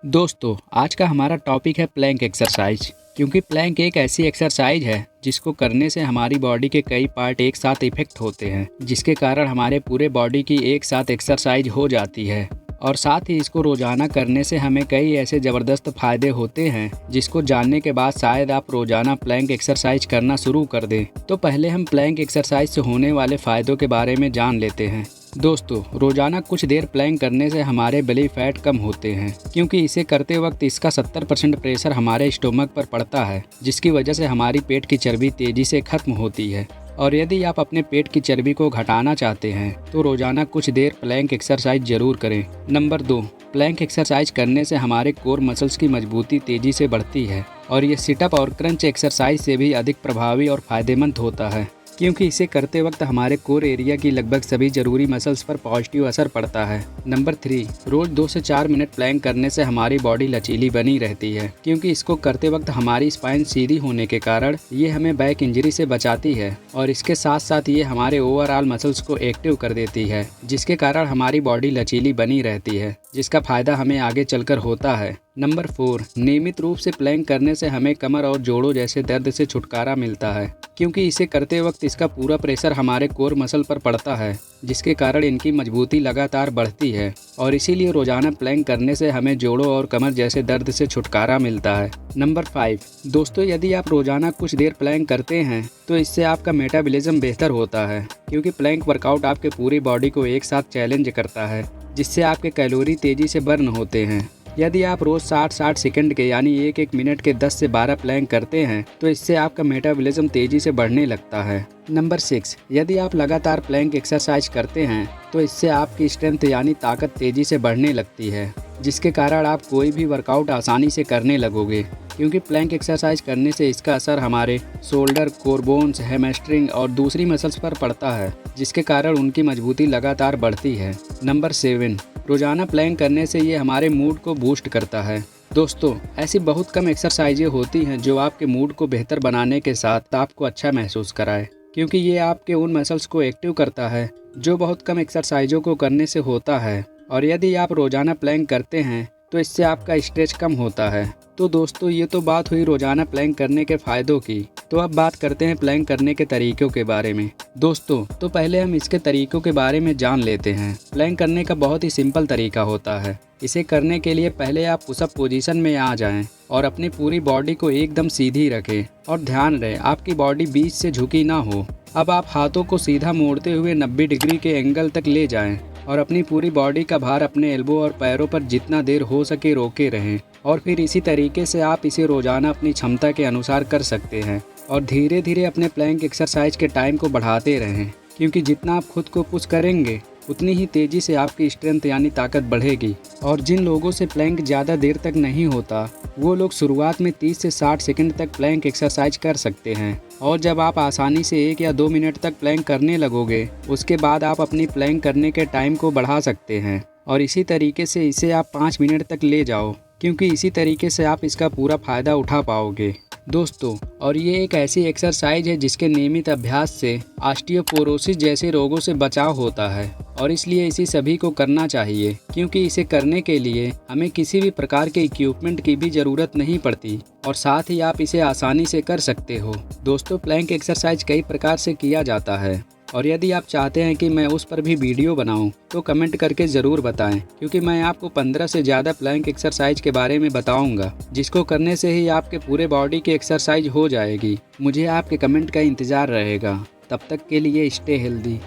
दोस्तों, आज का हमारा टॉपिक है प्लैंक एक्सरसाइज। क्योंकि प्लैंक एक ऐसी एक्सरसाइज है जिसको करने से हमारी बॉडी के कई पार्ट एक साथ इफेक्ट होते हैं, जिसके कारण हमारे पूरे बॉडी की एक साथ एक्सरसाइज हो जाती है। और साथ ही इसको रोज़ाना करने से हमें कई ऐसे ज़बरदस्त फ़ायदे होते हैं जिसको जानने के बाद शायद आप रोज़ाना प्लैंक एक्सरसाइज करना शुरू कर दें। तो पहले हम प्लैंक एक्सरसाइज से होने वाले फ़ायदों के बारे में जान लेते हैं। दोस्तों, रोज़ाना कुछ देर प्लैंक करने से हमारे बेली फैट कम होते हैं, क्योंकि इसे करते वक्त इसका 70% प्रेशर हमारे स्टोमक पर पड़ता है, जिसकी वजह से हमारी पेट की चर्बी तेज़ी से खत्म होती है। और यदि आप अपने पेट की चर्बी को घटाना चाहते हैं तो रोज़ाना कुछ देर प्लैंक एक्सरसाइज ज़रूर करें। नंबर 2, प्लैंक एक्सरसाइज करने से हमारे कोर मसल्स की मजबूती तेज़ी से बढ़ती है और ये सिटअप और क्रंच एक्सरसाइज से भी अधिक प्रभावी और फ़ायदेमंद होता है, क्योंकि इसे करते वक्त हमारे कोर एरिया की लगभग सभी जरूरी मसल्स पर पॉजिटिव असर पड़ता है। नंबर 3, रोज 2 से 4 मिनट प्लैंक करने से हमारी बॉडी लचीली बनी रहती है, क्योंकि इसको करते वक्त हमारी स्पाइन सीधी होने के कारण ये हमें बैक इंजरी से बचाती है और इसके साथ साथ ये हमारे ओवरऑल मसल्स को एक्टिव कर देती है, जिसके कारण हमारी बॉडी लचीली बनी रहती है, जिसका फायदा हमें आगे चलकर होता है। नंबर 4, नियमित रूप से प्लैंक करने से हमें कमर और जोड़ों जैसे दर्द से छुटकारा मिलता है, क्योंकि इसे करते वक्त इसका पूरा प्रेशर हमारे कोर मसल पर पड़ता है, जिसके कारण इनकी मजबूती लगातार बढ़ती है और इसीलिए रोजाना प्लैंक करने से हमें जोड़ों और कमर जैसे दर्द से छुटकारा मिलता है। नंबर 5, दोस्तों, यदि आप रोजाना कुछ देर प्लैंक करते हैं तो इससे आपका मेटाबॉलिज्म बेहतर होता है, क्योंकि प्लैंक वर्कआउट आपके पूरी बॉडी को एक साथ चैलेंज करता है, जिससे आपके कैलोरी तेज़ी से बर्न होते हैं। यदि आप रोज़ 60-60 सेकंड के यानी 1-1 मिनट के 10 से 12 प्लैंक करते हैं तो इससे आपका मेटाबॉलिज्म तेज़ी से बढ़ने लगता है। नंबर 6, यदि आप लगातार प्लैंक एक्सरसाइज करते हैं तो इससे आपकी स्ट्रेंथ यानी ताकत तेज़ी से बढ़ने लगती है, जिसके कारण आप कोई भी वर्कआउट आसानी से करने लगोगे, क्योंकि प्लैंक एक्सरसाइज करने से इसका असर हमारे शोल्डर, कोर बोन्स, हैमस्ट्रिंग और दूसरी मसल्स पर पड़ता है, जिसके कारण उनकी मजबूती लगातार बढ़ती है। नंबर 7, रोज़ाना प्लैंक करने से ये हमारे मूड को बूस्ट करता है। दोस्तों, ऐसी बहुत कम एक्सरसाइजें होती हैं जो आपके मूड को बेहतर बनाने के साथ आपको अच्छा महसूस कराए, क्योंकि ये आपके उन मसल्स को एक्टिव करता है जो बहुत कम एक्सरसाइजों को करने से होता है। और यदि आप रोज़ाना प्लैंक करते हैं तो इससे आपका स्ट्रेस कम होता है। तो दोस्तों, ये तो बात हुई रोज़ाना प्लैंक करने के फ़ायदों की। तो अब बात करते हैं प्लैंक करने के तरीक़ों के बारे में। दोस्तों, तो पहले हम इसके तरीक़ों के बारे में जान लेते हैं। प्लैंक करने का बहुत ही सिंपल तरीका होता है। इसे करने के लिए पहले आप पुशअप पोजीशन में आ जाएं और अपनी पूरी बॉडी को एकदम सीधी रखें और ध्यान रहे आपकी बॉडी बीच से झुकी ना हो। अब आप हाथों को सीधा मोड़ते हुए 90 डिग्री के एंगल तक ले जाएं और अपनी पूरी बॉडी का भार अपने एल्बो और पैरों पर जितना देर हो सके रोके रहें। और फिर इसी तरीके से आप इसे रोज़ाना अपनी क्षमता के अनुसार कर सकते हैं और धीरे धीरे अपने प्लैंक एक्सरसाइज के टाइम को बढ़ाते रहें, क्योंकि जितना आप खुद को पुश करेंगे उतनी ही तेज़ी से आपकी स्ट्रेंथ यानी ताकत बढ़ेगी। और जिन लोगों से प्लैंक ज़्यादा देर तक नहीं होता वो लोग शुरुआत में 30 से 60 सेकंड तक प्लैंक एक्सरसाइज कर सकते हैं, और जब आप आसानी से 1 या 2 मिनट तक प्लैंक करने लगोगे उसके बाद आप अपनी प्लैंक करने के टाइम को बढ़ा सकते हैं। और इसी तरीके से इसे आप 5 मिनट तक ले जाओ, क्योंकि इसी तरीके से आप इसका पूरा फ़ायदा उठा पाओगे। दोस्तों, और ये एक ऐसी एक्सरसाइज है जिसके नियमित अभ्यास से ऑस्टियोपोरोसिस जैसे रोगों से बचाव होता है, और इसलिए इसे सभी को करना चाहिए, क्योंकि इसे करने के लिए हमें किसी भी प्रकार के इक्विपमेंट की भी ज़रूरत नहीं पड़ती और साथ ही आप इसे आसानी से कर सकते हो। दोस्तों, प्लैंक एक्सरसाइज कई प्रकार से किया जाता है, और यदि आप चाहते हैं कि मैं उस पर भी वीडियो बनाऊं तो कमेंट करके ज़रूर बताएं, क्योंकि मैं आपको 15 से ज़्यादा प्लैंक एक्सरसाइज के बारे में बताऊंगा, जिसको करने से ही आपके पूरे बॉडी की एक्सरसाइज हो जाएगी। मुझे आपके कमेंट का इंतज़ार रहेगा। तब तक के लिए स्टे हेल्दी।